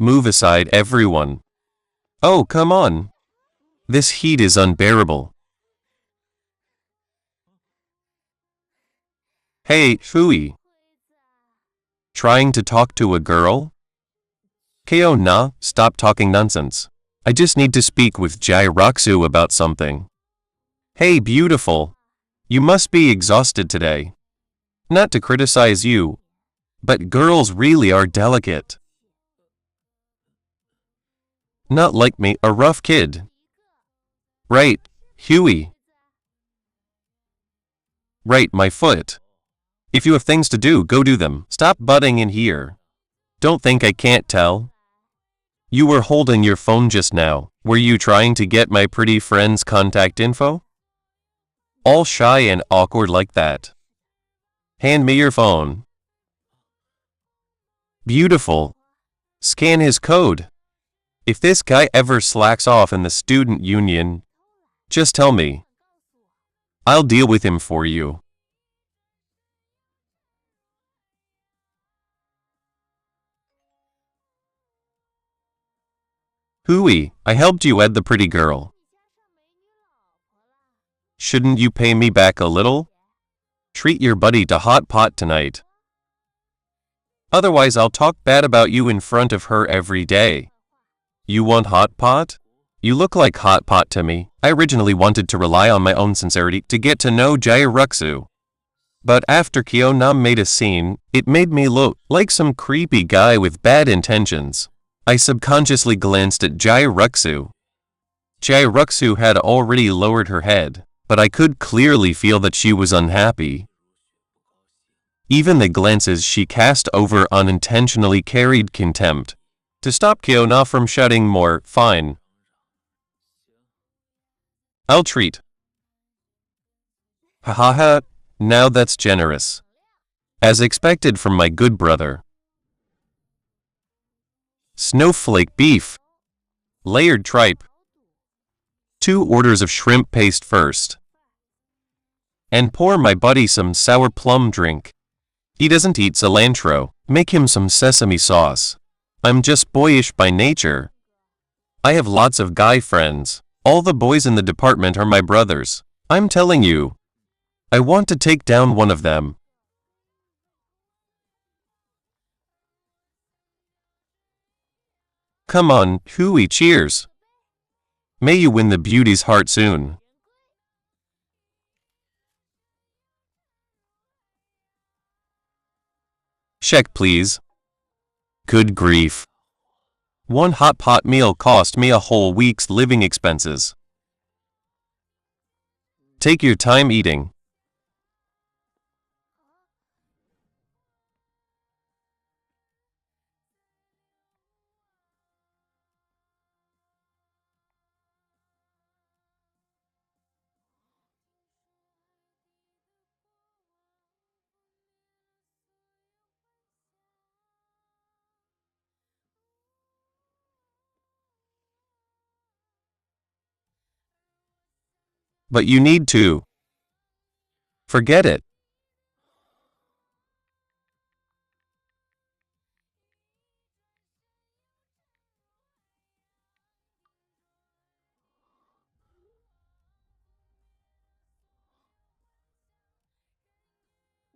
Move aside, everyone. Oh, come on. This heat is unbearable. Hey, Fui. Trying to talk to a girl? Ko na, stop talking nonsense. I just need to speak with Jairoxu about something. Hey, beautiful. You must be exhausted today. Not to criticize you, but girls really are delicate. Not like me, a rough kid. Right, Huey. Right, my foot. If you have things to do, go do them. Stop butting in here. Don't think I can't tell. You were holding your phone just now. Were you trying to get my pretty friend's contact info? All shy and awkward like that. Hand me your phone. Beautiful. Scan his code. If this guy ever slacks off in the student union, just tell me. I'll deal with him for you. Hooey, I helped you add the pretty girl. Shouldn't you pay me back a little? Treat your buddy to hot pot tonight. Otherwise I'll talk bad about you in front of her every day. You want hot pot? You look like hot pot to me. I originally wanted to rely on my own sincerity to get to know Jairoxu. But after Kyo-nam made a scene, it made me look like some creepy guy with bad intentions. I subconsciously glanced at Jairoxu. Jairoxu had already lowered her head, but I could clearly feel that she was unhappy. Even the glances she cast over unintentionally carried contempt. To stop Kyo-na from shouting more, fine. I'll treat. Ha ha ha, now that's generous. As expected from my good brother. Snowflake beef. Layered tripe. 2 orders of shrimp paste first. And pour my buddy some sour plum drink. He doesn't eat cilantro. Make him some sesame sauce. I'm just boyish by nature. I have lots of guy friends. All the boys in the department are my brothers. I'm telling you. I want to take down one of them. Come on, hooey, cheers. May you win the beauty's heart soon. Check, please. Good grief. One hot pot meal cost me a whole week's living expenses. Take your time eating. But you need to. Forget it.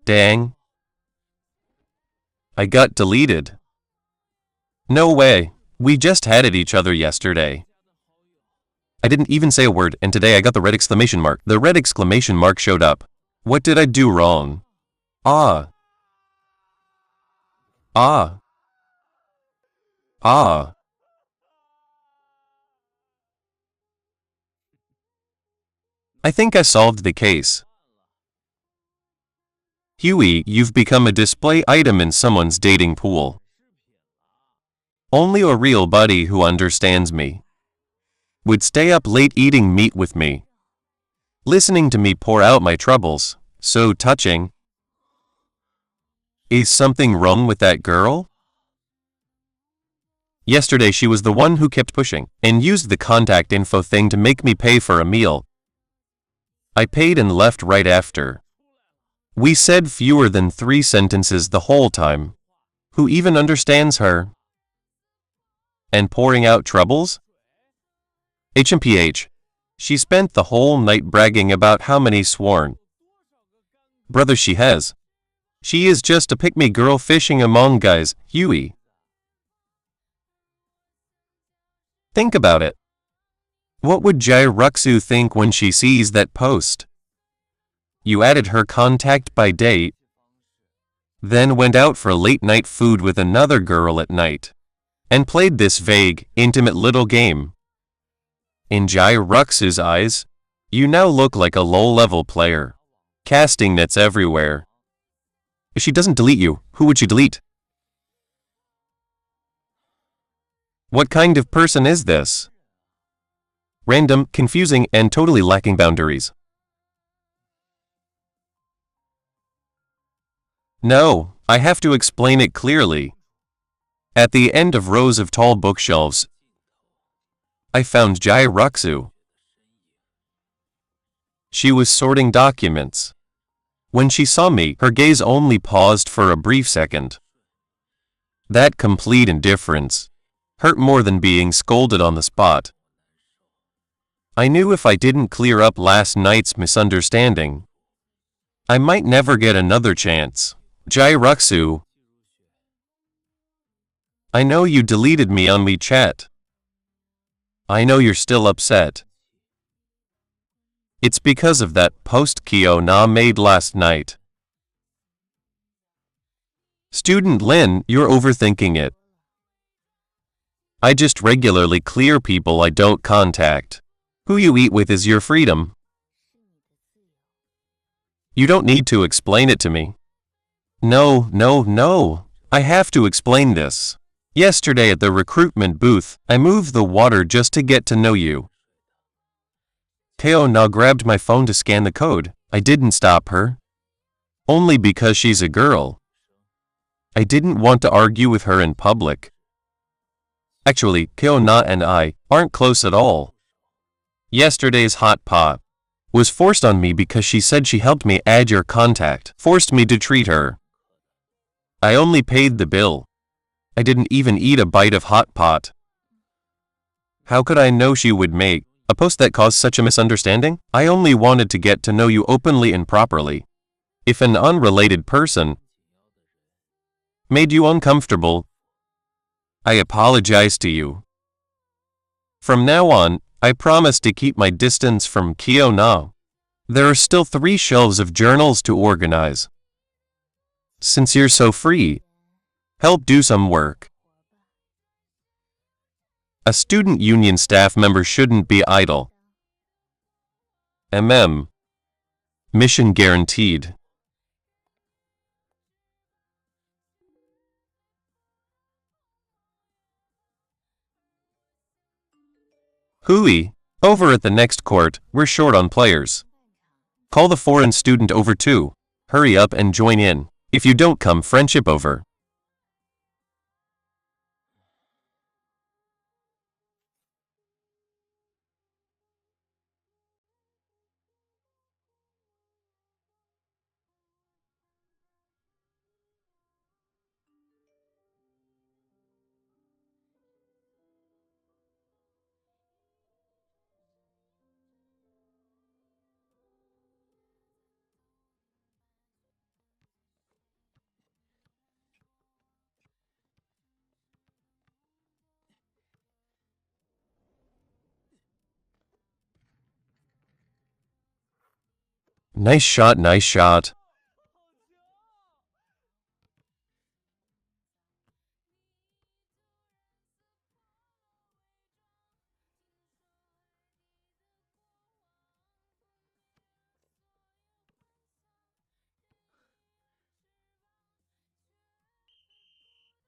Dang. I got deleted. No way. We just had at each other yesterday. I didn't even say a word, and today I got the red exclamation mark. The red exclamation mark showed up. What did I do wrong? Ah. Ah. Ah. I think I solved the case. Huey, you've become a display item in someone's dating pool. Only a real buddy who understands me would stay up late eating meat with me, listening to me pour out my troubles. So touching. Is something wrong with that girl? Yesterday she was the one who kept pushing and used the contact info thing to make me pay for a meal. I paid and left right after. We said fewer than 3 sentences the whole time. Who even understands her? and pouring out troubles? HMPH. She spent the whole night bragging about how many sworn brothers she has. She is just a pick-me girl fishing among guys, Huey. Think about it. What would Jairuksu think when she sees that post? You added her contact by date, then went out for late-night food with another girl at night, and played this vague, intimate little game. In Jairuksu's eyes, you now look like a low-level player, casting nets everywhere. If she doesn't delete you, who would she delete? What kind of person is this? Random, confusing, and totally lacking boundaries. No, I have to explain it clearly. At the end of rows of tall bookshelves, I found Jairuksu. She was sorting documents. When she saw me, her gaze only paused for a brief second. That complete indifference hurt more than being scolded on the spot. I knew if I didn't clear up last night's misunderstanding, I might never get another chance. Jairuksu, I know you deleted me on WeChat. I know you're still upset. It's because of that post Kyo-na made last night. Student Lin, you're overthinking it. I just regularly clear people I don't contact. Who you eat with is your freedom. You don't need to explain it to me. No. I have to explain this. Yesterday at the recruitment booth, I moved the water just to get to know you. Kyo-na grabbed my phone to scan the code. I didn't stop her. Only because she's a girl. I didn't want to argue with her in public. Actually, Kyo-na and I aren't close at all. Yesterday's hot pot was forced on me because she said she helped me add your contact, forced me to treat her. I only paid the bill. I didn't even eat a bite of hot pot. How could I know she would make a post that caused such a misunderstanding? I only wanted to get to know you openly and properly. If an unrelated person made you uncomfortable, I apologize to you. From now on, I promise to keep my distance from Kyo-na. There are still 3 shelves of journals to organize. Since you're so free, help do some work. A student union staff member shouldn't be idle. Mission guaranteed. Hooey, over at the next court, we're short on players. Call the foreign student over too. Hurry up and join in. If you don't come, friendship over. Nice shot.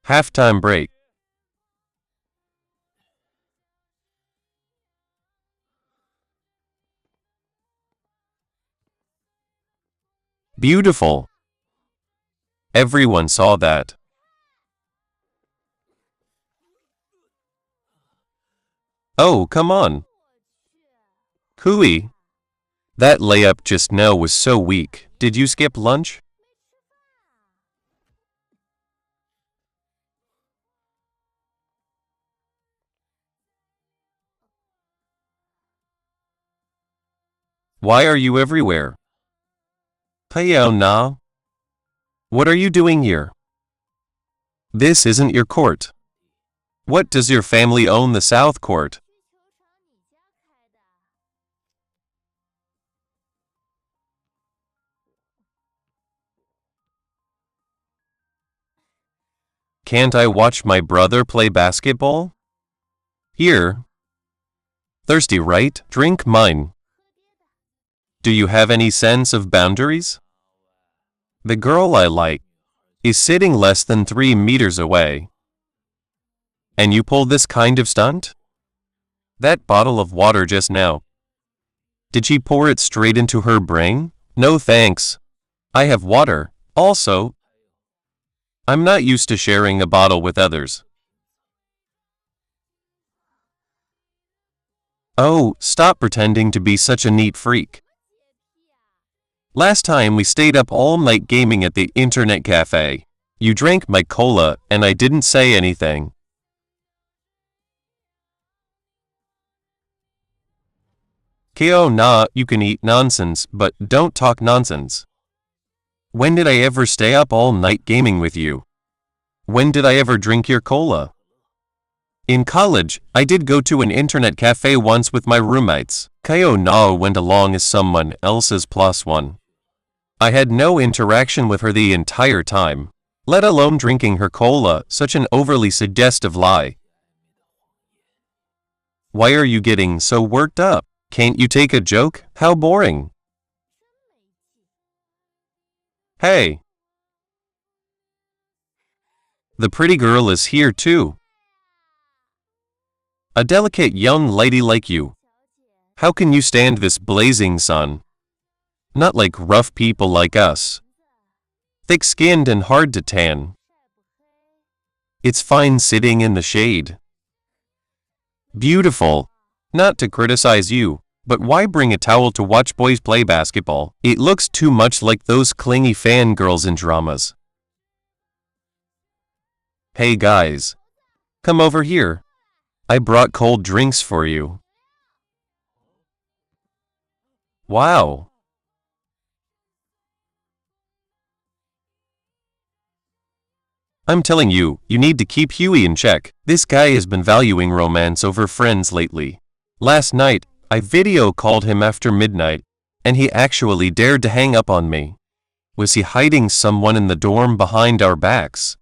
Halftime break. Beautiful. Everyone saw that. Oh, come on. Hooey. That layup just now was so weak. Did you skip lunch? Why are you everywhere? Payao na? What are you doing here? This isn't your court. What does your family own the South Court? Can't I watch my brother play basketball? Here. Thirsty, right? Drink mine. Do you have any sense of boundaries? The girl I like is sitting less than 3 meters away. And you pull this kind of stunt? That bottle of water just now. Did she pour it straight into her brain? No thanks. I have water. Also, I'm not used to sharing a bottle with others. Oh, stop pretending to be such a neat freak. Last time we stayed up all night gaming at the internet cafe. You drank my cola and I didn't say anything. Ko na, you can eat nonsense, but don't talk nonsense. When did I ever stay up all night gaming with you? When did I ever drink your cola? In college, I did go to an internet cafe once with my roommates. Ko na went along as someone else's plus one. I had no interaction with her the entire time, let alone drinking her cola, such an overly suggestive lie. Why are you getting so worked up? Can't you take a joke? How boring. Hey. The pretty girl is here too. A delicate young lady like you. How can you stand this blazing sun? Not like rough people like us. Thick-skinned and hard to tan. It's fine sitting in the shade. Beautiful. Not to criticize you, but why bring a towel to watch boys play basketball? It looks too much like those clingy fangirls in dramas. Hey guys. Come over here. I brought cold drinks for you. Wow. I'm telling you, you need to keep Huey in check. This guy has been valuing romance over friends lately. Last night, I video called him after midnight, and he actually dared to hang up on me. Was he hiding someone in the dorm behind our backs?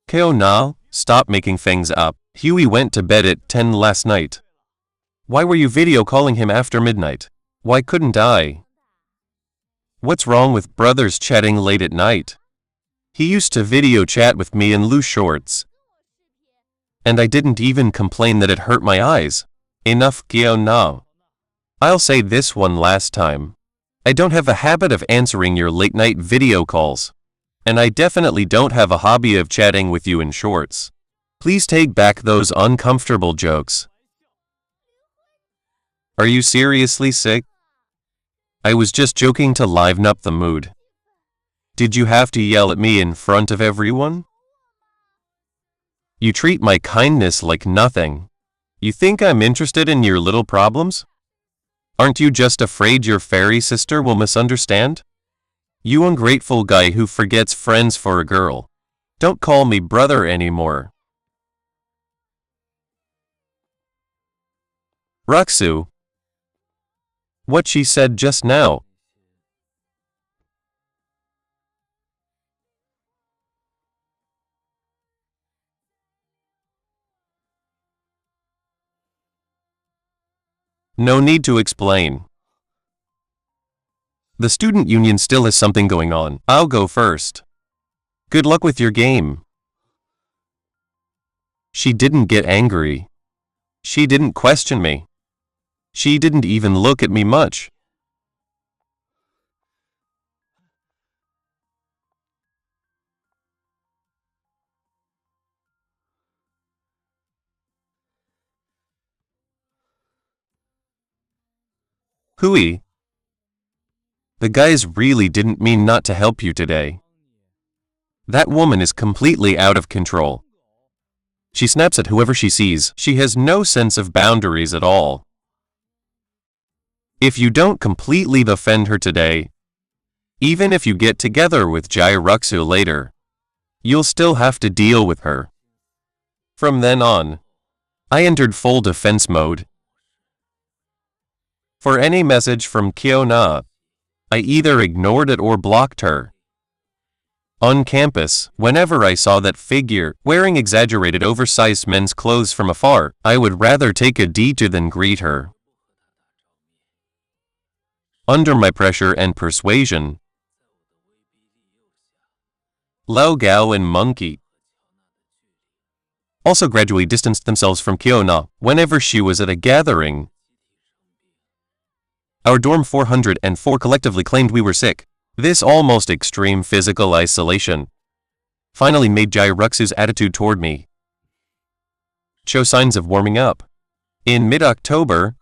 Keo na, stop making things up. Huey went to bed at 10 last night. Why were you video calling him after midnight? Why couldn't I? What's wrong with brothers chatting late at night? He used to video chat with me in loose shorts. And I didn't even complain that it hurt my eyes. Enough, Keo na. I'll say this one last time. I don't have a habit of answering your late night video calls. And I definitely don't have a hobby of chatting with you in shorts. Please take back those uncomfortable jokes. Are you seriously sick? I was just joking to liven up the mood. Did you have to yell at me in front of everyone? You treat my kindness like nothing. You think I'm interested in your little problems? Aren't you just afraid your fairy sister will misunderstand? You ungrateful guy who forgets friends for a girl. Don't call me brother anymore. Ruxu. What she said just now. No need to explain. The student union still has something going on. I'll go first. Good luck with your game. She didn't get angry. She didn't question me. She didn't even look at me much. Hui. The guys really didn't mean not to help you today. That woman is completely out of control. She snaps at whoever she sees. She has no sense of boundaries at all. If you don't completely offend her today, even if you get together with Jairuksu later, you'll still have to deal with her. From then on, I entered full defense mode. For any message from Kiona, I either ignored it or blocked her. On campus, whenever I saw that figure wearing exaggerated oversized men's clothes from afar, I would rather take a detour than greet her. Under my pressure and persuasion, Lao Gao and Monkey also gradually distanced themselves from Kiona whenever she was at a gathering. Our dorm 404 collectively claimed we were sick. This almost extreme physical isolation finally made Jairuksu's attitude toward me show signs of warming up. In mid-October,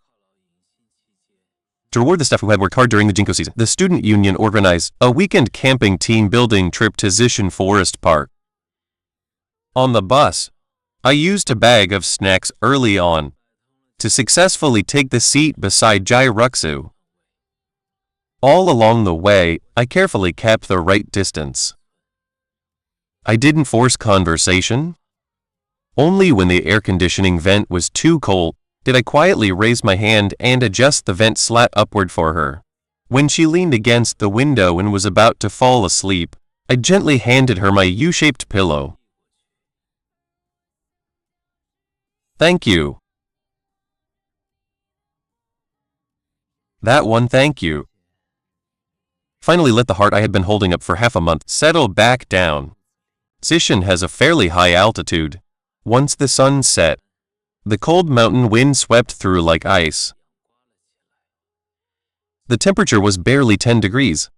to reward the staff who had worked hard during the Jinko season, the student union organized a weekend camping team building trip to Zishin Forest Park. On the bus, I used a bag of snacks early on to successfully take the seat beside Jairuksu. All along the way, I carefully kept the right distance. I didn't force conversation. Only when the air conditioning vent was too cold did I quietly raise my hand and adjust the vent slat upward for her. When she leaned against the window and was about to fall asleep, I gently handed her my U-shaped pillow. Thank you. That one, thank you. Finally let the heart I had been holding up for half a month settle back down. Zishin has a fairly high altitude. Once the sun set, the cold mountain wind swept through like ice. The temperature was barely 10 degrees.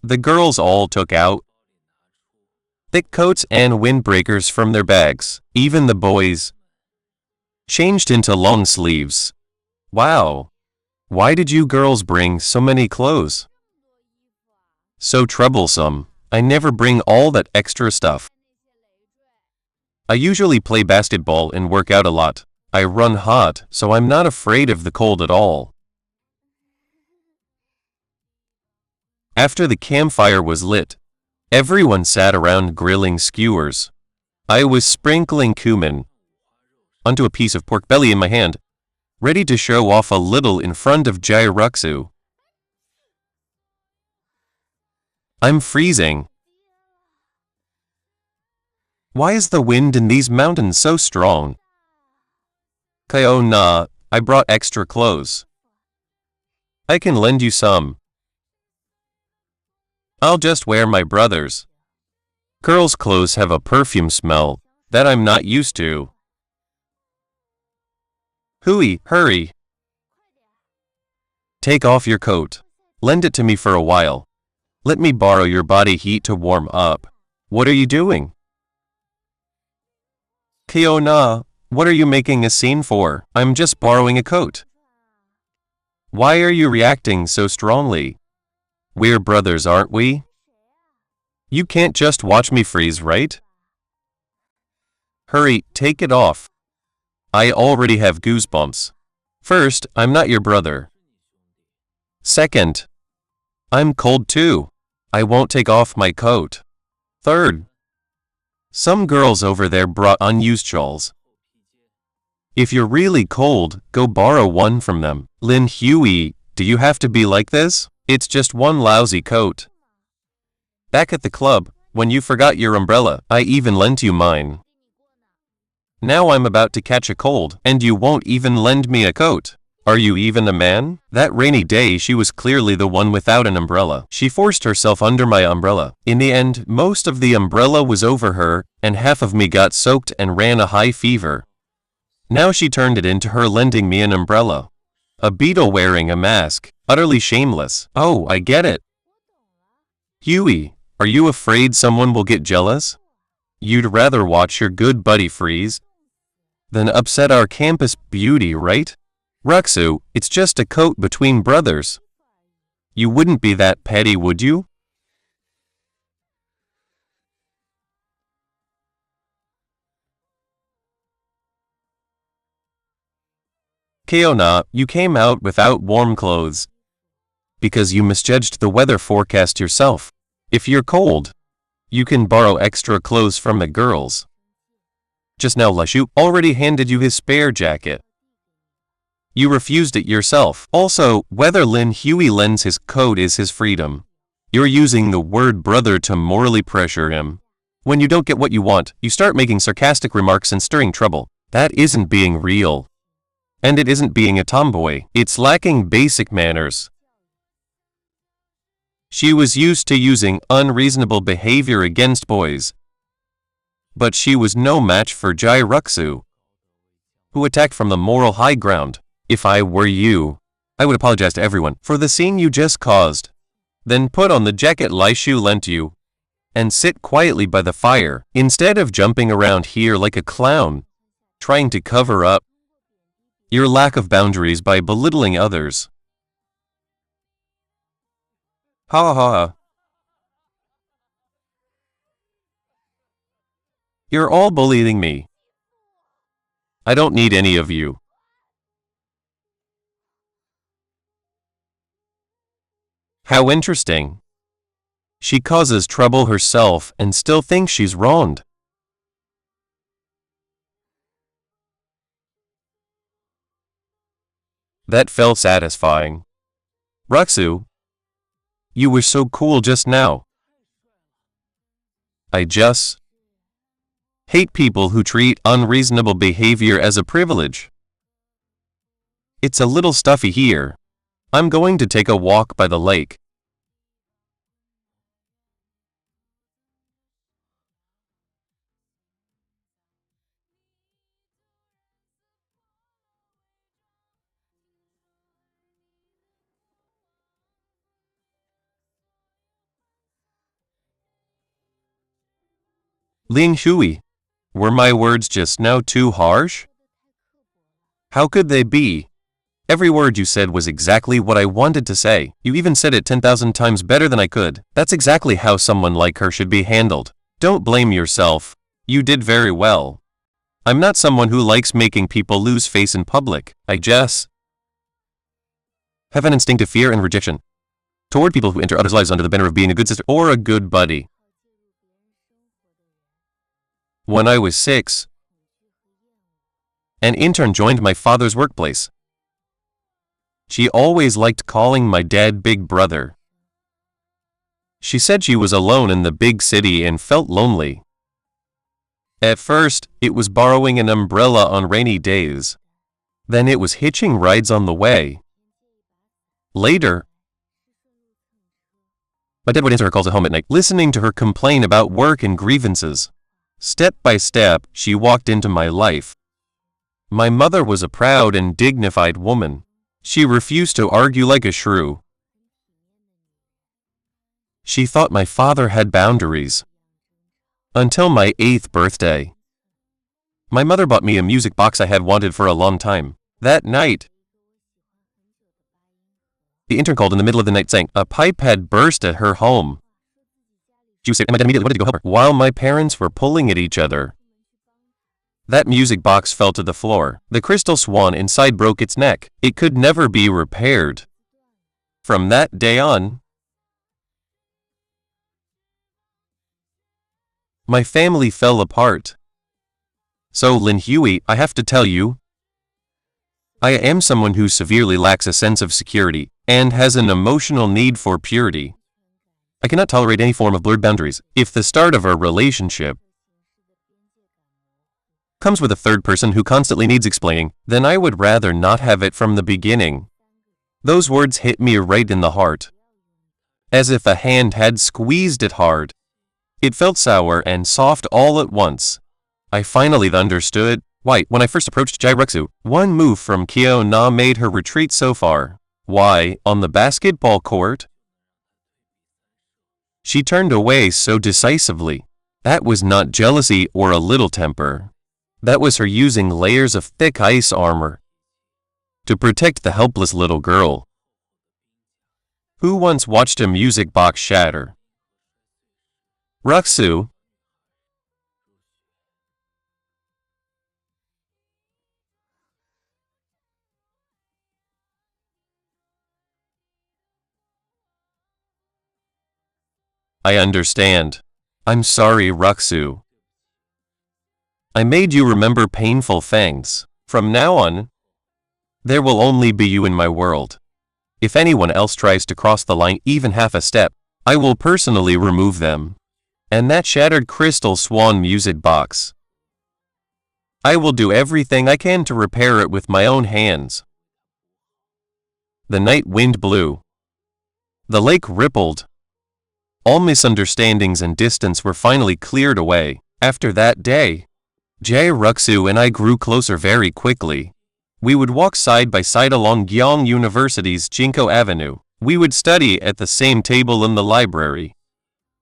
The girls all took out thick coats and windbreakers from their bags. Even the boys changed into long sleeves. Wow. Why did you girls bring so many clothes? So troublesome. I never bring all that extra stuff. I usually play basketball and work out a lot. I run hot, so I'm not afraid of the cold at all. After the campfire was lit, everyone sat around grilling skewers. I was sprinkling cumin onto a piece of pork belly in my hand, ready to show off a little in front of Jairuksu. I'm freezing. Why is the wind in these mountains so strong? Kiona, I brought extra clothes. I can lend you some. I'll just wear my brother's. Girls' clothes have a perfume smell that I'm not used to. Hui, hurry. Take off your coat. Lend it to me for a while. Let me borrow your body heat to warm up. What are you doing? Kiona, what are you making a scene for? I'm just borrowing a coat. Why are you reacting so strongly? We're brothers, aren't we? You can't just watch me freeze, right? Hurry, take it off. I already have goosebumps. First, I'm not your brother. Second, I'm cold too. I won't take off my coat. Third, some girls over there brought unused shawls. If you're really cold, go borrow one from them. Lin Hui, do you have to be like this? It's just one lousy coat. Back at the club, when you forgot your umbrella, I even lent you mine. Now I'm about to catch a cold, and you won't even lend me a coat. Are you even a man? That rainy day she was clearly the one without an umbrella. She forced herself under my umbrella. In the end, most of the umbrella was over her, and half of me got soaked and ran a high fever. Now she turned it into her lending me an umbrella. A beetle wearing a mask. Utterly shameless. Oh, I get it. Huey, are you afraid someone will get jealous? You'd rather watch your good buddy freeze than upset our campus beauty, right? Ruksu, it's just a coat between brothers. You wouldn't be that petty, would you? Keona, you came out without warm clothes. Because you misjudged the weather forecast yourself. If you're cold, you can borrow extra clothes from the girls. Just now Lashu already handed you his spare jacket. You refused it yourself. Also, whether Lin Huey lends his coat is his freedom. You're using the word brother to morally pressure him. When you don't get what you want, you start making sarcastic remarks and stirring trouble. That isn't being real. And it isn't being a tomboy. It's lacking basic manners. She was used to using unreasonable behavior against boys. But she was no match for Jairuksu, who attacked from the moral high ground. If I were you, I would apologize to everyone for the scene you just caused. Then put on the jacket Laishu lent you, and sit quietly by the fire, instead of jumping around here like a clown, trying to cover up your lack of boundaries by belittling others. Ha ha ha. You're all bullying me. I don't need any of you. How interesting. She causes trouble herself and still thinks she's wronged. That felt satisfying. Ruksu, you were so cool just now. I just hate people who treat unreasonable behavior as a privilege. It's a little stuffy here. I'm going to take a walk by the lake. Ling Hui, were my words just now too harsh? How could they be? Every word you said was exactly what I wanted to say. You even said it 10,000 times better than I could. That's exactly how someone like her should be handled. Don't blame yourself. You did very well. I'm not someone who likes making people lose face in public. I just have an instinctive fear and rejection toward people who enter others' lives under the banner of being a good sister or a good buddy. When I was 6, an intern joined my father's workplace. She always liked calling my dad Big Brother. She said she was alone in the big city and felt lonely. At first, it was borrowing an umbrella on rainy days. Then it was hitching rides on the way. Later, my dad would answer her calls at home at night, listening to her complain about work and grievances. Step by step, she walked into my life. My mother was a proud and dignified woman. She refused to argue like a shrew. She thought my father had boundaries. Until my 8th birthday. My mother bought me a music box I had wanted for a long time. That night, the intern called in the middle of the night saying a pipe had burst at her home. She was sick, and my dad immediately wanted to go help her, while my parents were pulling at each other. That music box fell to the floor. The crystal swan inside broke its neck. It could never be repaired. From that day on, my family fell apart. So Lin Huey, I have to tell you, I am someone who severely lacks a sense of security and has an emotional need for purity. I cannot tolerate any form of blurred boundaries. If the start of a relationship comes with a third person who constantly needs explaining, then I would rather not have it from the beginning. Those words hit me right in the heart. As if a hand had squeezed it hard. It felt sour and soft all at once. I finally understood why, when I first approached Jairuksu, one move from Kyo Na made her retreat so far. Why, on the basketball court, she turned away so decisively. That was not jealousy or a little temper. That was her using layers of thick ice armor to protect the helpless little girl. Who once watched a music box shatter? Ruksu, I understand. I'm sorry, Ruxu. I made you remember painful things. From now on, there will only be you in my world. If anyone else tries to cross the line even half a step, I will personally remove them. And that shattered crystal swan music box. I will do everything I can to repair it with my own hands. The night wind blew. The lake rippled. All misunderstandings and distance were finally cleared away. After that day, Ruxu and I grew closer very quickly. We would walk side by side along Gyeong University's Jinko Avenue. We would study at the same table in the library.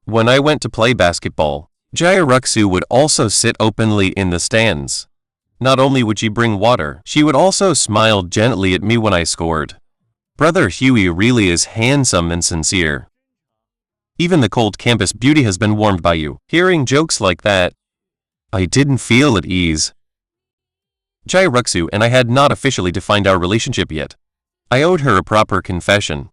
When I went to play basketball, Ruxu would also sit openly in the stands. Not only would she bring water, she would also smile gently at me when I scored. Brother Huey really is handsome and sincere. Even the cold campus beauty has been warmed by you. Hearing jokes like that, I didn't feel at ease. Ruxu and I had not officially defined our relationship yet. I owed her a proper confession.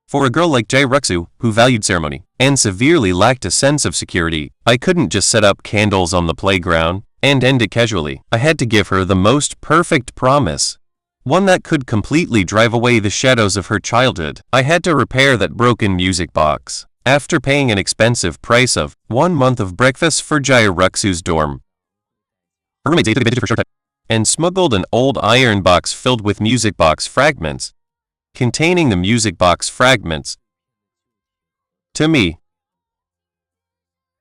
For a girl like Ruxu, who valued ceremony and severely lacked a sense of security, I couldn't just set up candles on the playground and end it casually. I had to give her the most perfect promise. One that could completely drive away the shadows of her childhood. I had to repair that broken music box. After paying an expensive price of 1 month of breakfast for Ruxu's dorm, her roommates ate the for a short time and smuggled an old iron box filled with music box fragments, containing the music box fragments, to me.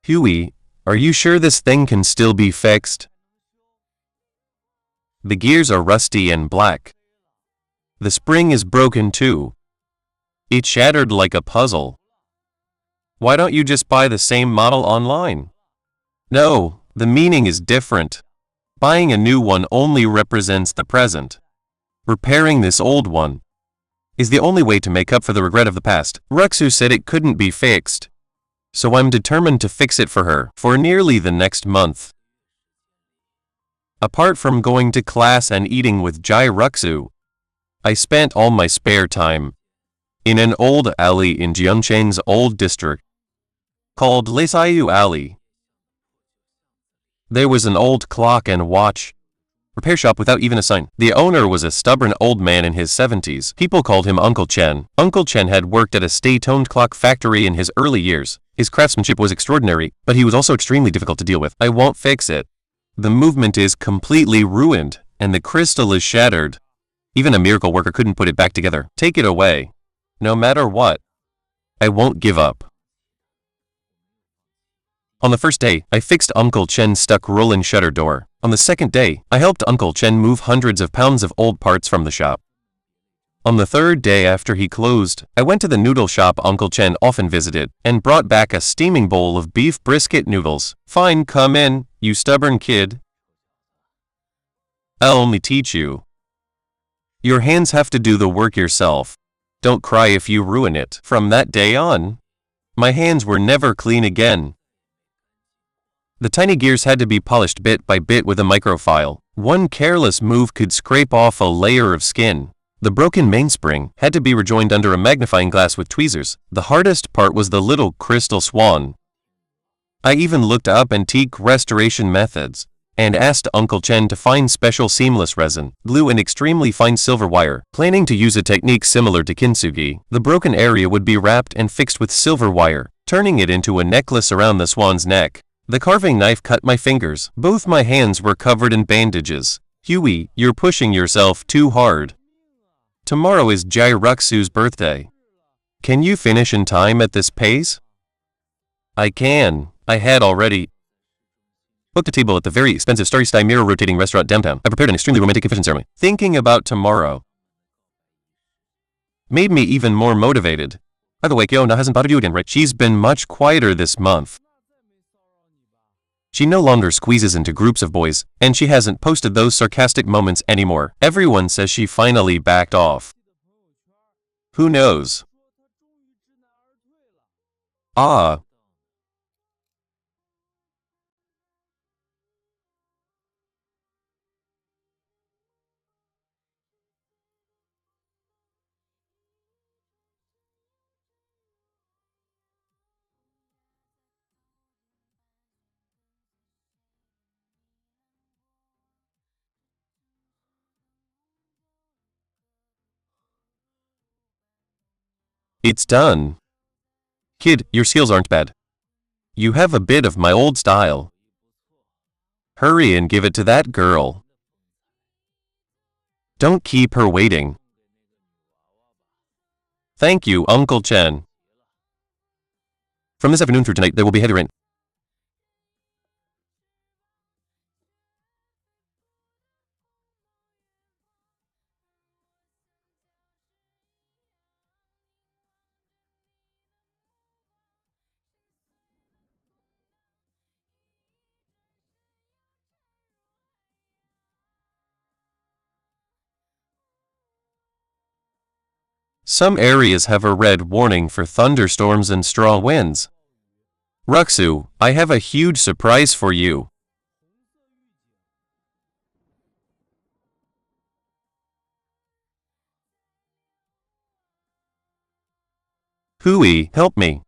Huey, are you sure this thing can still be fixed? The gears are rusty and black. The spring is broken too. It shattered like a puzzle. Why don't you just buy the same model online? No, the meaning is different. Buying a new one only represents the present. Repairing this old one is the only way to make up for the regret of the past. Ruxu said it couldn't be fixed, so I'm determined to fix it for her for nearly the next month. Apart from going to class and eating with Ruxu, I spent all my spare time in an old alley in Jeonchang's old district called Lesayu Alley. There was an old clock and watch repair shop without even a sign. The owner was a stubborn old man in his 70s. People called him Uncle Chen. Uncle Chen had worked at a state-owned clock factory in his early years. His craftsmanship was extraordinary, but he was also extremely difficult to deal with. I won't fix it. The movement is completely ruined, and the crystal is shattered. Even a miracle worker couldn't put it back together. Take it away. No matter what, I won't give up. On the first day, I fixed Uncle Chen's stuck roll-in shutter door. On the second day, I helped Uncle Chen move hundreds of pounds of old parts from the shop. On the third day after he closed, I went to the noodle shop Uncle Chen often visited and brought back a steaming bowl of beef brisket noodles. Fine, come in, you stubborn kid. I'll only teach you. Your hands have to do the work yourself. Don't cry if you ruin it. From that day on, my hands were never clean again. The tiny gears had to be polished bit by bit with a microfile. One careless move could scrape off a layer of skin. The broken mainspring had to be rejoined under a magnifying glass with tweezers. The hardest part was the little crystal swan. I even looked up antique restoration methods and asked Uncle Chen to find special seamless resin, glue and extremely fine silver wire, planning to use a technique similar to kintsugi. The broken area would be wrapped and fixed with silver wire, turning it into a necklace around the swan's neck. The carving knife cut my fingers. Both my hands were covered in bandages. Huey, you're pushing yourself too hard. Tomorrow is Ruxu's birthday. Can you finish in time at this pace? I can. I had already booked a table at the very expensive Starry Sky mirror rotating restaurant downtown. I prepared an extremely romantic confession ceremony. Thinking about tomorrow made me even more motivated. By the way, Kyona hasn't bothered you again, right? She's been much quieter this month. She no longer squeezes into groups of boys, and she hasn't posted those sarcastic moments anymore. Everyone says she finally backed off. Who knows? Ah. It's done. Kid, your skills aren't bad. You have a bit of my old style. Hurry and give it to that girl. Don't keep her waiting. Thank you, Uncle Chen. From this afternoon through tonight, there will be heavy rain. Some areas have a red warning for thunderstorms and strong winds. Ruxu, I have a huge surprise for you. Hui, help me.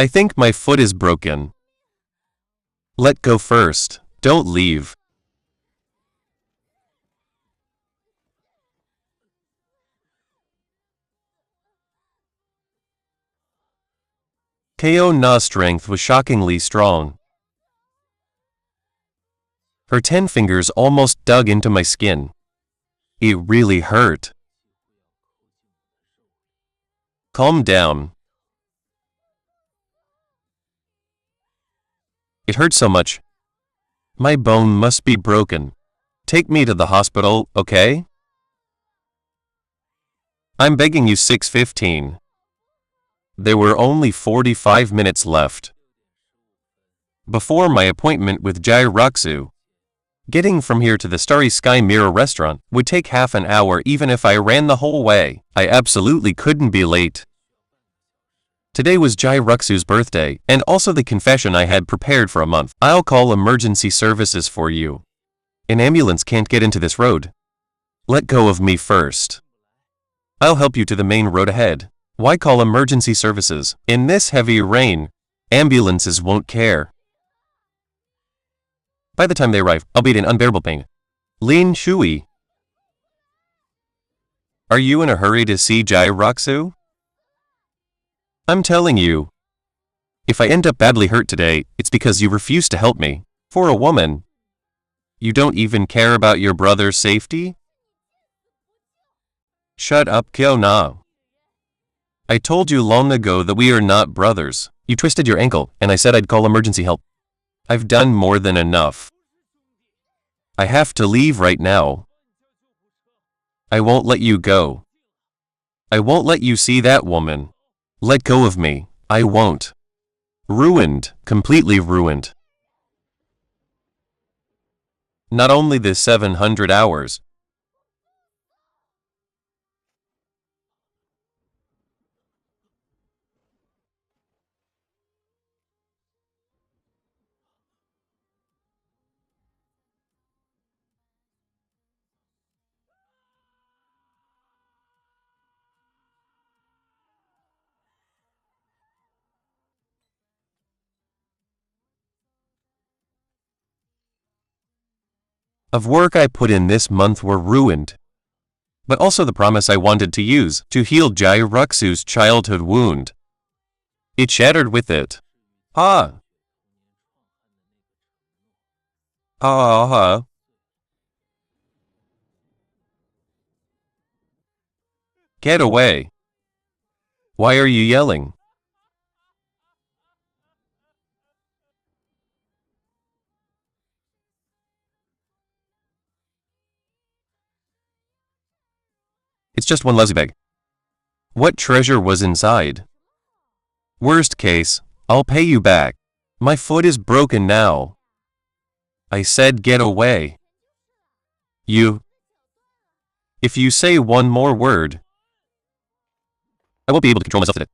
I think my foot is broken. Let go first. Don't leave. Ko Na's strength was shockingly strong. Her 10 fingers almost dug into my skin. It really hurt. Calm down. It hurts so much. My bone must be broken. Take me to the hospital, okay? I'm begging you 6:15. There were only 45 minutes left. Before my appointment with Jai Ruxu, getting from here to the Starry Sky Mirror restaurant would take half an hour even if I ran the whole way. I absolutely couldn't be late. Today was Jai Ruxu's birthday, and also the confession I had prepared for a month. I'll call emergency services for you. An ambulance can't get into this road. Let go of me first. I'll help you to the main road ahead. Why call emergency services? In this heavy rain, ambulances won't care. By the time they arrive, I'll be in unbearable pain. Lin Shui. Are you in a hurry to see Jai Ruxu? I'm telling you, if I end up badly hurt today, it's because you refuse to help me. For a woman, you don't even care about your brother's safety? Shut up, Ko Na. I told you long ago that we are not brothers. You twisted your ankle, and I said I'd call emergency help. I've done more than enough. I have to leave right now. I won't let you go. I won't let you see that woman. Let go of me. I won't. Ruined. Completely ruined. Not only the 700 hours. Of work I put in this month were ruined. But also the promise I wanted to use to heal Jai Ruxu's childhood wound. It shattered with it. Ah. Ah. Get away. Why are you yelling? It's just one lousy bag. What treasure was inside? Worst case, I'll pay you back. My foot is broken now. I said get away. You. If you say one more word, I won't be able to control myself today.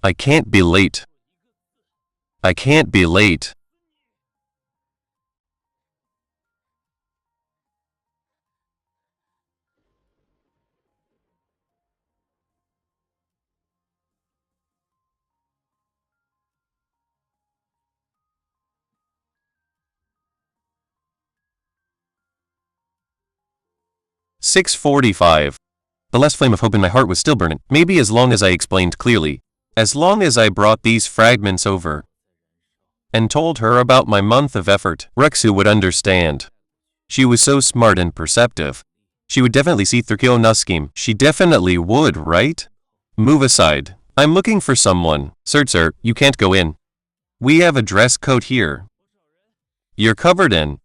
I can't be late. I can't be late. "6:45. The last flame of hope in my heart was still burning. Maybe as long as I explained clearly. As long as I brought these fragments over and told her about my month of effort, Rexu would understand. She was so smart and perceptive. She would definitely see through Kyo-na's scheme. She definitely would, right? Move aside. I'm looking for someone. Sir, you can't go in. We have a dress code here. You're covered in.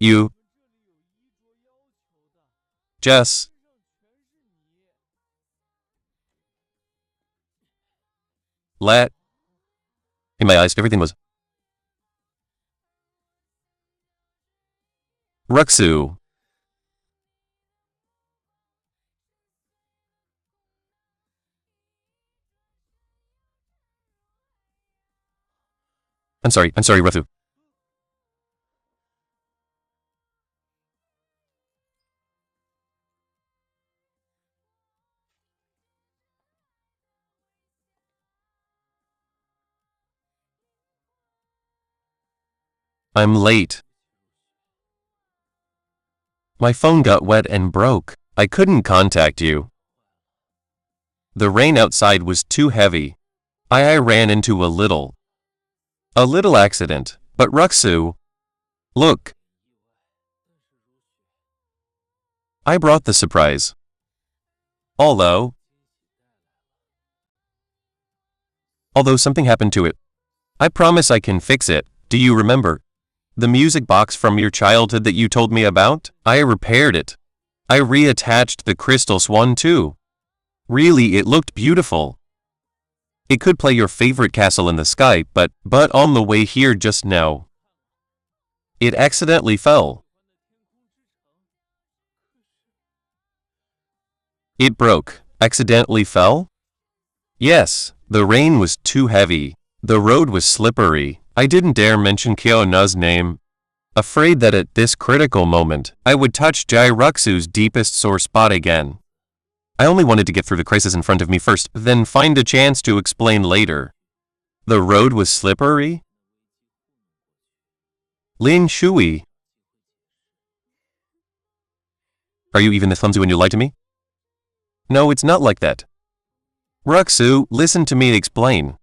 You. Jess. Let. In my eyes, everything was. Rexu. I'm sorry, Rexu. I'm late. My phone got wet and broke. I couldn't contact you. The rain outside was too heavy. I ran into a little accident. But Rexu, look. I brought the surprise. Although something happened to it. I promise I can fix it. Do you remember? The music box from your childhood that you told me about? I repaired it. I reattached the crystal swan too. Really, it looked beautiful. It could play your favorite castle in the sky, but on the way here just now, it accidentally fell. It broke. Accidentally fell? Yes, the rain was too heavy. The road was slippery. I didn't dare mention Kyo-na's name, afraid that at this critical moment, I would touch Rexu's deepest sore spot again. I only wanted to get through the crisis in front of me first, then find a chance to explain later. The road was slippery? Lin Shui. Are you even this clumsy when you lie to me? No, it's not like that. Rexu, listen to me explain.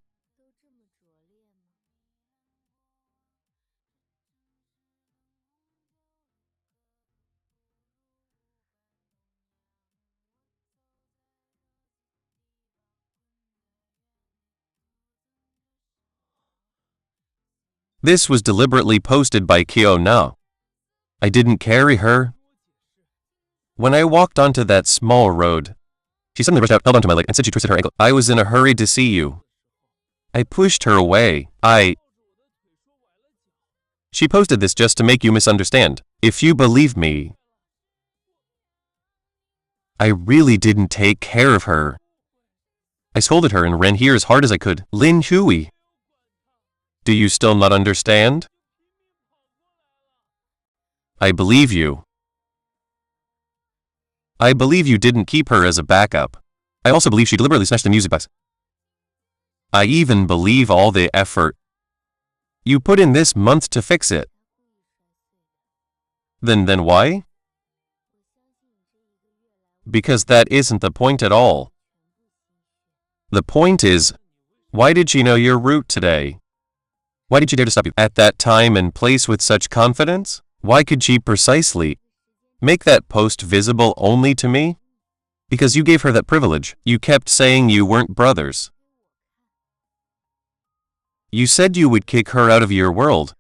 This was deliberately posted by Kyo-na. I didn't carry her. When I walked onto that small road, she suddenly rushed out, held onto my leg, and said she twisted her ankle. I was in a hurry to see you. I pushed her away. She posted this just to make you misunderstand. If you believe me, I really didn't take care of her. I scolded her and ran here as hard as I could. Lin Hui. Do you still not understand? I believe you. I believe you didn't keep her as a backup. I also believe she deliberately smashed the music box. I even believe all the effort you put in this month to fix it. Then why? Because that isn't the point at all. The point is, why did she know your route today? Why did she dare to stop you at that time and place with such confidence? Why could she precisely make that post visible only to me? Because you gave her that privilege. You kept saying you weren't brothers. You said you would kick her out of your world.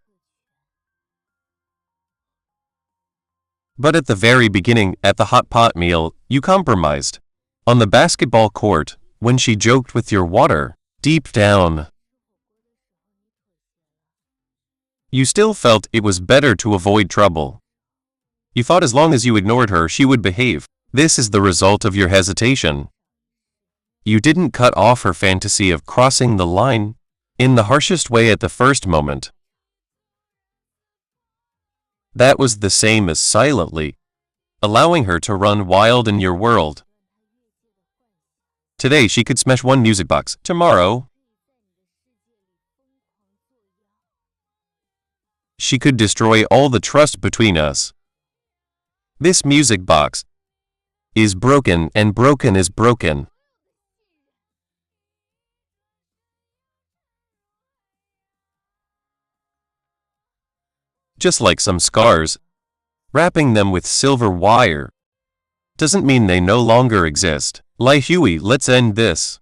But at the very beginning, at the hot pot meal, you compromised. On the basketball court, when she joked with your water, deep down, you still felt it was better to avoid trouble. You thought as long as you ignored her, she would behave. This is the result of your hesitation. You didn't cut off her fantasy of crossing the line in the harshest way at the first moment. That was the same as silently allowing her to run wild in your world. Today she could smash one music box. Tomorrow, she could destroy all the trust between us. This music box is broken, and broken is broken. Just like some scars, wrapping them with silver wire doesn't mean they no longer exist. Lai Hui, let's end this.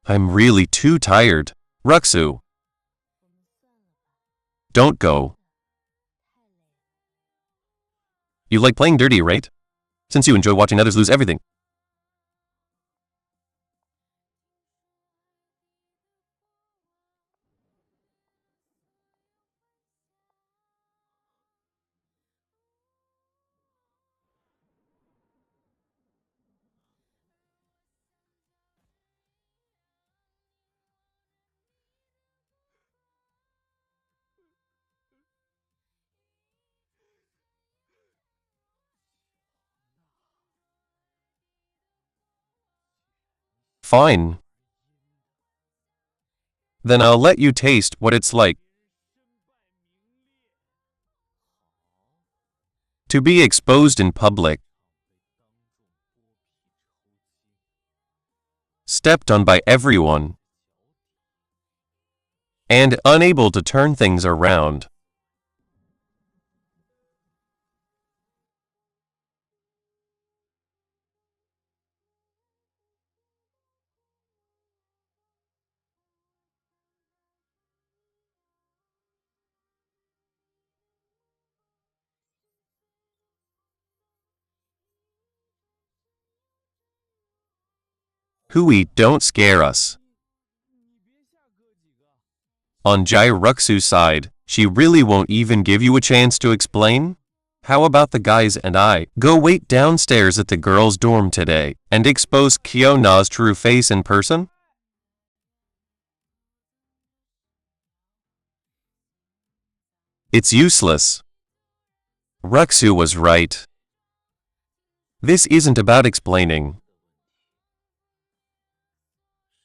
I'm really too tired. Ruxu, don't go. You like playing dirty, right? Since you enjoy watching others lose everything. Fine. Then I'll let you taste what it's like to be exposed in public, stepped on by everyone, and unable to turn things around. Hui, don't scare us. On Jai Ruxu's side, she really won't even give you a chance to explain? How about the guys and I go wait downstairs at the girls' dorm today and expose Kyona's true face in person? It's useless. Ruxu was right. This isn't about explaining.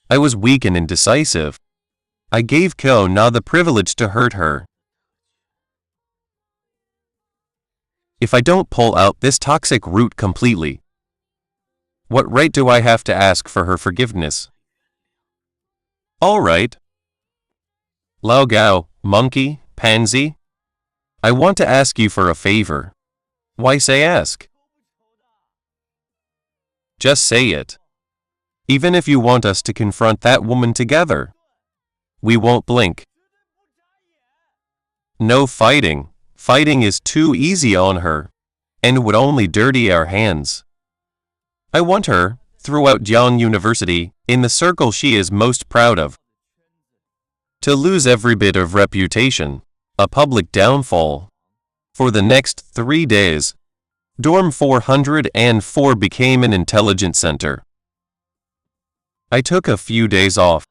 I was weak and indecisive. I gave Kyona the privilege to hurt her. If I don't pull out this toxic root completely, what right do I have to ask for her forgiveness? All right. Lao Gao, monkey, pansy, I want to ask you for a favor. Why say ask? Just say it. Even if you want us to confront that woman together, we won't blink. No fighting. Fighting is too easy on her, and would only dirty our hands. I want her, throughout Jiang University, in the circle she is most proud of, to lose every bit of reputation, a public downfall. For the next 3 days, Dorm 404 became an intelligence center. I took a few days off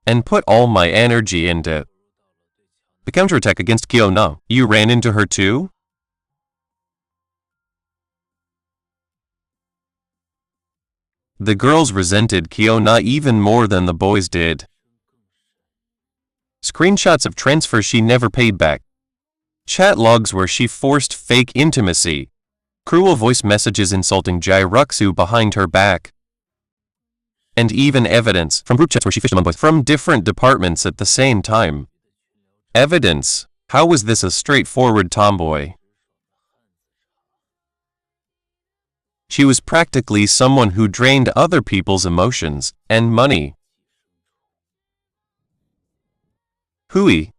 and put all my energy into the counterattack against Kyona. You ran into her too? The girls resented Kyona even more than the boys did. Screenshots of transfers she never paid back. Chat logs where she forced fake intimacy. Cruel voice messages insulting Jai Ruxu behind her back. And even evidence from group chats where she fished among boys from different departments at the same time. Evidence. How was this a straightforward tomboy? She was practically someone who drained other people's emotions and money. Hui,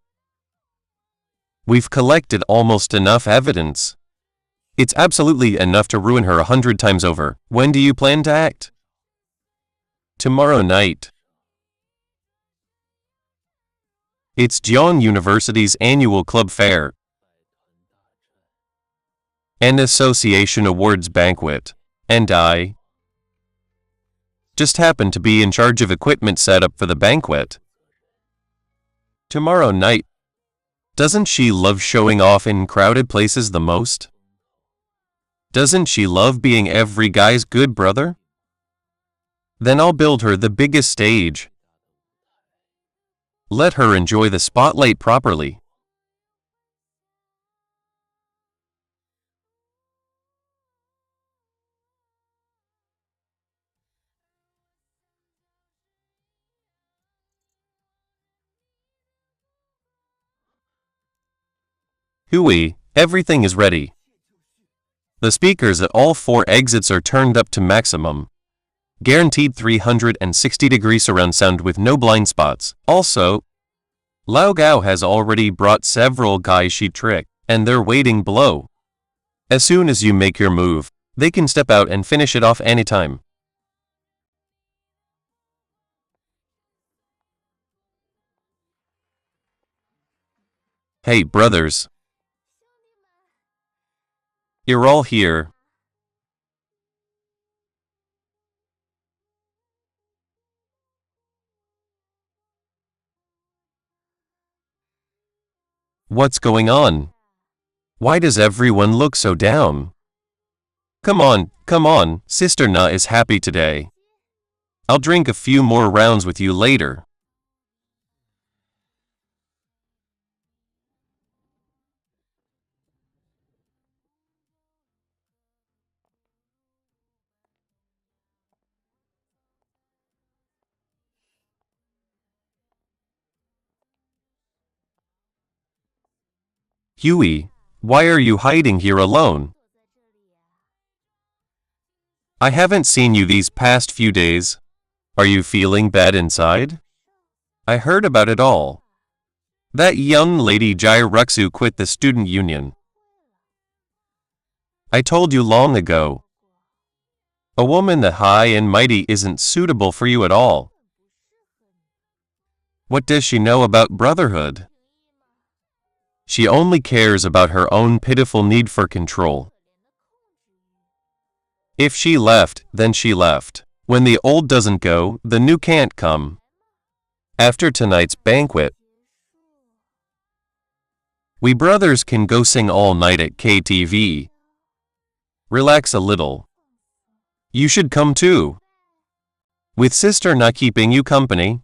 we've collected almost enough evidence. It's absolutely enough to ruin her 100 times over. When do you plan to act? Tomorrow night. It's Jiang University's annual club fair and association awards banquet, and I just happen to be in charge of equipment setup for the banquet. Tomorrow night. Doesn't she love showing off in crowded places the most? Doesn't she love being every guy's good brother? Then I'll build her the biggest stage. Let her enjoy the spotlight properly. Hooey, everything is ready. The speakers at all 4 exits are turned up to maximum. Guaranteed 360-degree surround sound with no blind spots. Also, Lao Gao has already brought several guys she tricked, and they're waiting below. As soon as you make your move, they can step out and finish it off anytime. Hey, brothers. You're all here. What's going on? Why does everyone look so down? Come on, Sister Na is happy today. I'll drink a few more rounds with you later. Huey, why are you hiding here alone? I haven't seen you these past few days. Are you feeling bad inside? I heard about it all. That young lady Jai Ruxu quit the student union. I told you long ago. A woman that high and mighty isn't suitable for you at all. What does she know about brotherhood? She only cares about her own pitiful need for control. If she left, then she left. When the old doesn't go, the new can't come. After tonight's banquet, we brothers can go sing all night at KTV. Relax a little. You should come too. With sister not keeping you company,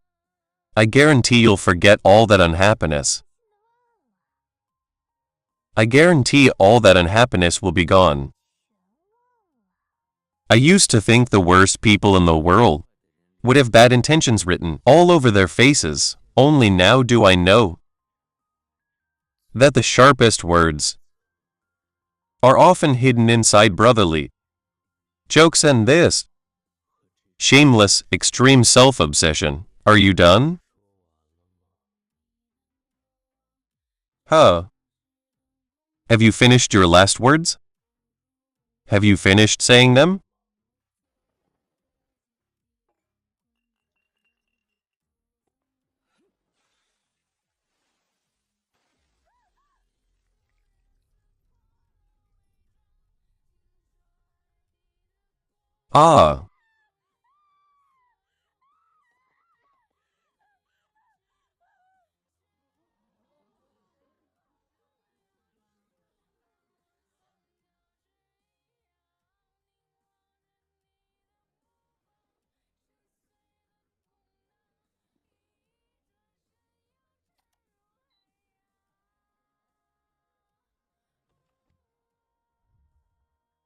I guarantee you'll forget all that unhappiness. I guarantee all that unhappiness will be gone. I used to think the worst people in the world would have bad intentions written all over their faces, only now do I know that the sharpest words are often hidden inside brotherly jokes and this shameless, extreme self-obsession. Are you done? Huh? Have you finished your last words? Have you finished saying them? Ah.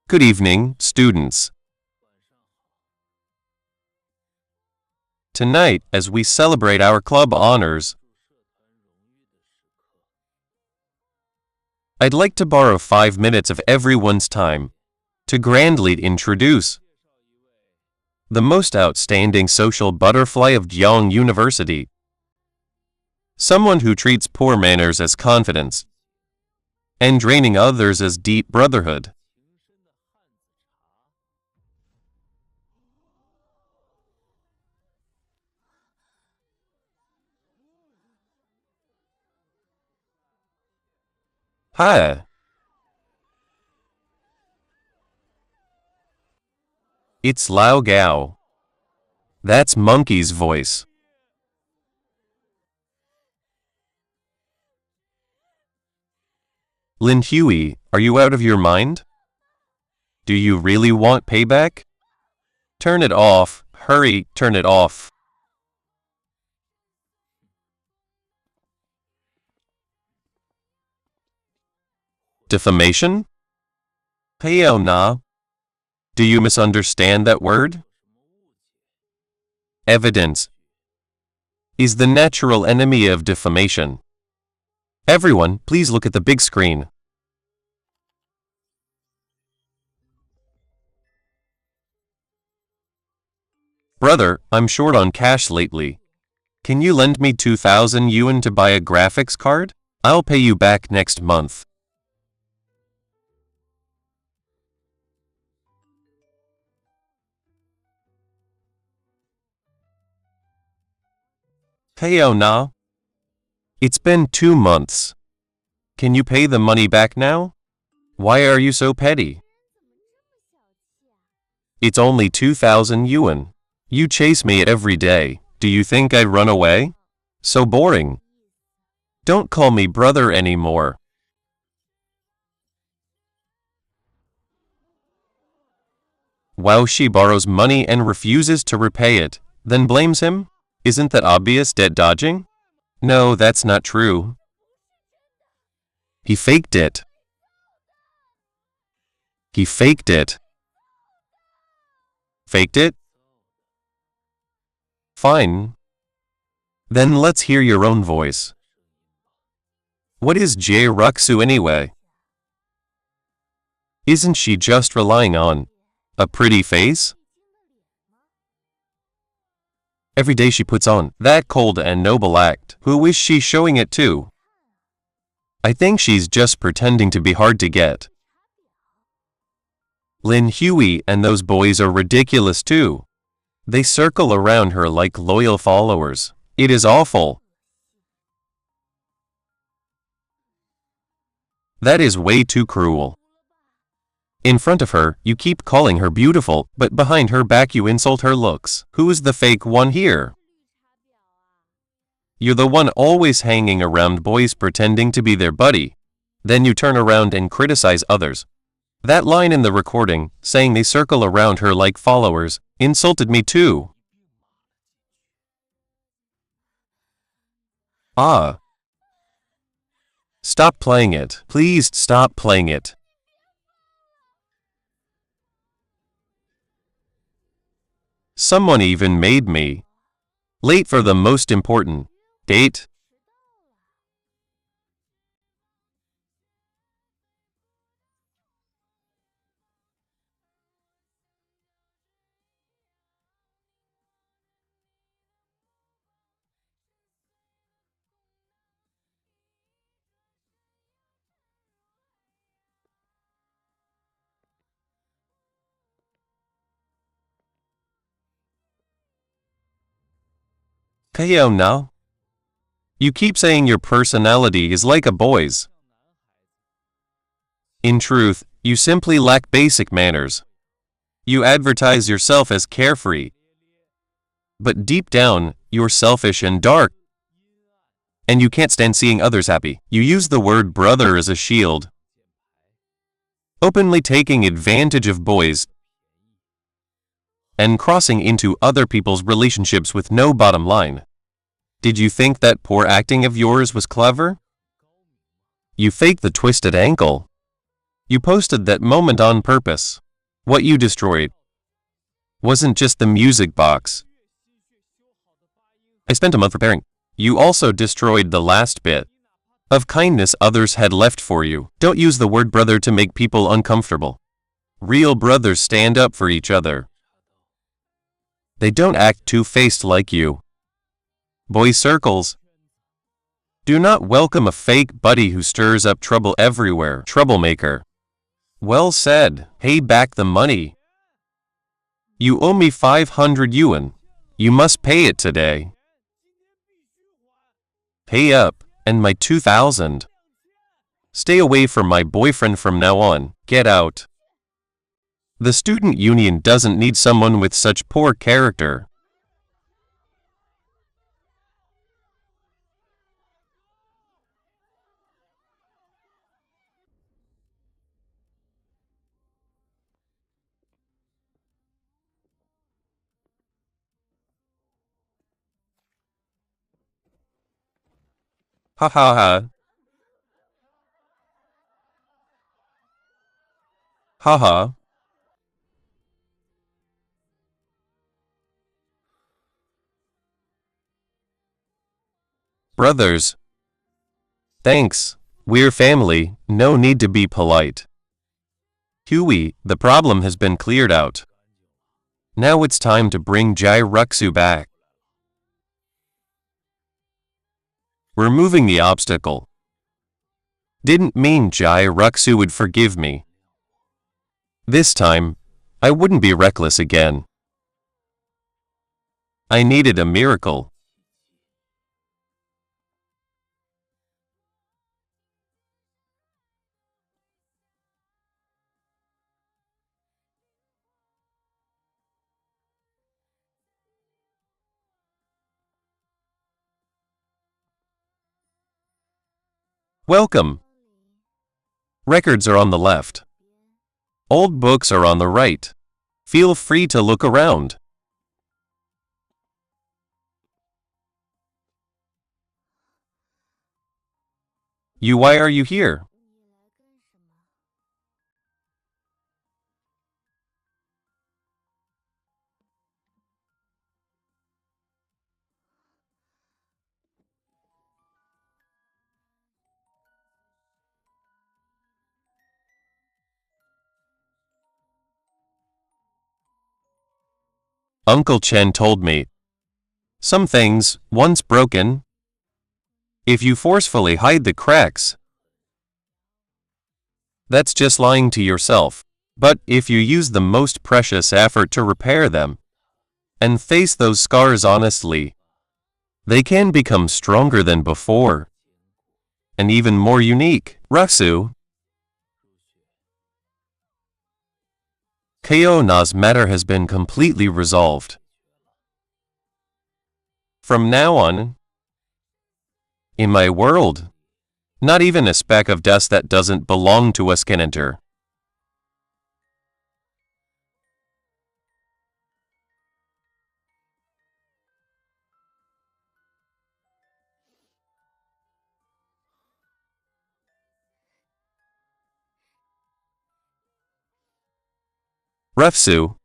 Good evening, students. Tonight, as we celebrate our club honors, I'd like to borrow 5 minutes of everyone's time to grandly introduce the most outstanding social butterfly of Jiang University. Someone who treats poor manners as confidence and draining others as deep brotherhood. Hi. It's Lao Gao. That's Monkey's voice. Lin Huey, are you out of your mind? Do you really want payback? Turn it off. Hurry, turn it off. Defamation? Heyo na. Do you misunderstand that word? Evidence is the natural enemy of defamation. Everyone, please look at the big screen. Brother, I'm short on cash lately. Can you lend me 2,000 yuan to buy a graphics card? I'll pay you back next month. Heyo na. It's been 2 months. Can you pay the money back now? Why are you so petty? It's only 2,000 yuan. You chase me every day. Do you think I'd run away? So boring. Don't call me brother anymore. Wow, she borrows money and refuses to repay it, then blames him? Isn't that obvious debt dodging? No, that's not true. He faked it. He faked it. Faked it? Fine. Then let's hear your own voice. What is Jae-Ruksu anyway? Isn't she just relying on a pretty face? Every day she puts on that cold and noble act. Who is she showing it to? I think she's just pretending to be hard to get. Lin Huey and those boys are ridiculous too. They circle around her like loyal followers. It is awful. That is way too cruel. In front of her, you keep calling her beautiful, but behind her back you insult her looks. Who is the fake one here? You're the one always hanging around boys pretending to be their buddy. Then you turn around and criticize others. That line in the recording, saying they circle around her like followers, insulted me too. Ah. Stop playing it. Please stop playing it. Someone even made me late for the most important date. Heyo now. You keep saying your personality is like a boy's. In truth, you simply lack basic manners. You advertise yourself as carefree. But deep down, you're selfish and dark. And you can't stand seeing others happy. You use the word brother as a shield, openly taking advantage of boys and crossing into other people's relationships with no bottom line. Did you think that poor acting of yours was clever? You faked the twisted ankle. You posted that moment on purpose. What you destroyed wasn't just the music box. I spent a month preparing. You also destroyed the last bit of kindness others had left for you. Don't use the word brother to make people uncomfortable. Real brothers stand up for each other. They don't act two-faced like you. Boy circles do not welcome a fake buddy who stirs up trouble everywhere. Troublemaker. Well said. Pay back the money. You owe me 500 yuan. You must pay it today. Pay up, and my 2,000. Stay away from my boyfriend from now on. Get out. The student union doesn't need someone with such poor character. Ha ha ha. Ha ha. Brothers. Thanks. We're family. No need to be polite. Huey, the problem has been cleared out. Now it's time to bring Jai Ruxu back. Removing the obstacle. Didn't mean Jai Ruxu would forgive me. This time, I wouldn't be reckless again. I needed a miracle. Welcome. Records are on the left. Old books are on the right. Feel free to look around. Why are you here? Uncle Chen told me. Some things, once broken, if you forcefully hide the cracks, that's just lying to yourself. But if you use the most precious effort to repair them, and face those scars honestly, they can become stronger than before, and even more unique. Ruxu, Kayona's matter has been completely resolved. From now on, in my world, not even a speck of dust that doesn't belong to us can enter. Refsu,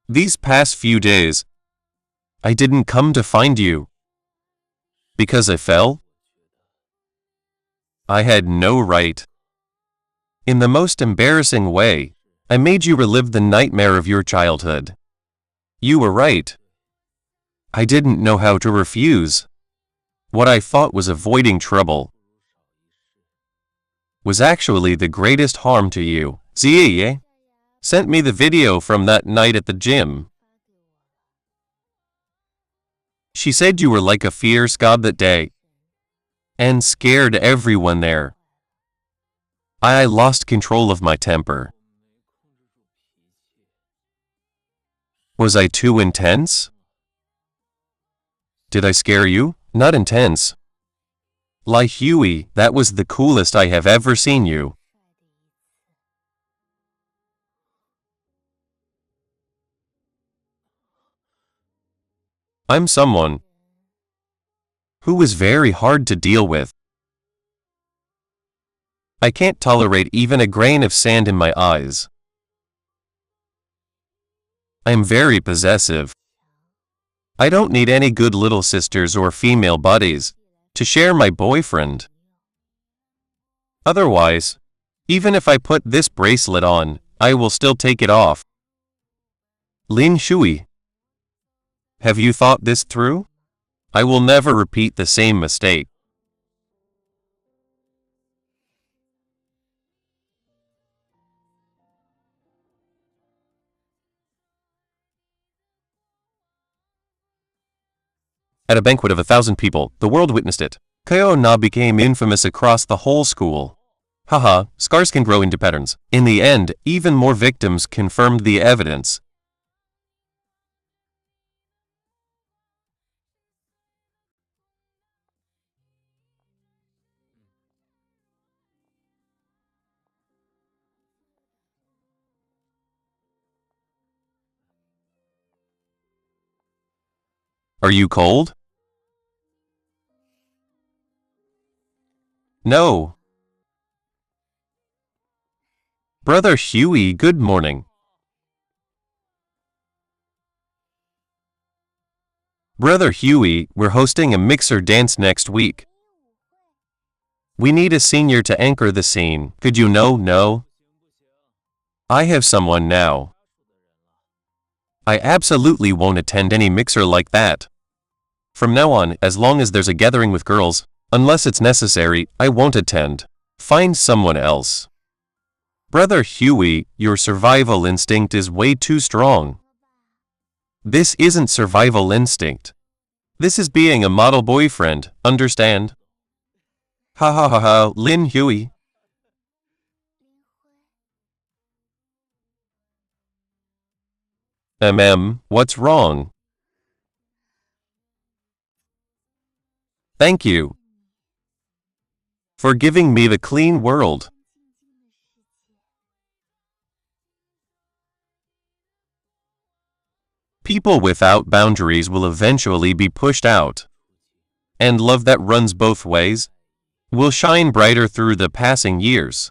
these past few days, I didn't come to find you. Because I fell? I had no right. In the most embarrassing way, I made you relive the nightmare of your childhood. You were right. I didn't know how to refuse. What I thought was avoiding trouble was actually the greatest harm to you. Ziye sent me the video from that night at the gym. She said you were like a fierce god that day and scared everyone there. I lost control of my temper. Was I too intense? Did I scare you? Not intense. Like Huey, that was the coolest I have ever seen you. I'm someone who is very hard to deal with. I can't tolerate even a grain of sand in my eyes. I am very possessive. I don't need any good little sisters or female buddies to share my boyfriend. Otherwise, even if I put this bracelet on, I will still take it off. Lin Shui, have you thought this through? I will never repeat the same mistake. At a banquet of 1,000 people, the world witnessed it. Kyo na became infamous across the whole school. Haha, scars can grow into patterns. In the end, even more victims confirmed the evidence. Are you cold? No. Brother Huey, good morning. Brother Huey, we're hosting a mixer dance next week. We need a senior to anchor the scene. Could you no? I have someone now. I absolutely won't attend any mixer like that. From now on, as long as there's a gathering with girls, unless it's necessary, I won't attend. Find someone else. Brother Huey, your survival instinct is way too strong. This isn't survival instinct. This is being a model boyfriend, understand? Ha ha ha ha, Lin Huey. What's wrong? Thank you for giving me the clean world. People without boundaries will eventually be pushed out. And love that runs both ways will shine brighter through the passing years.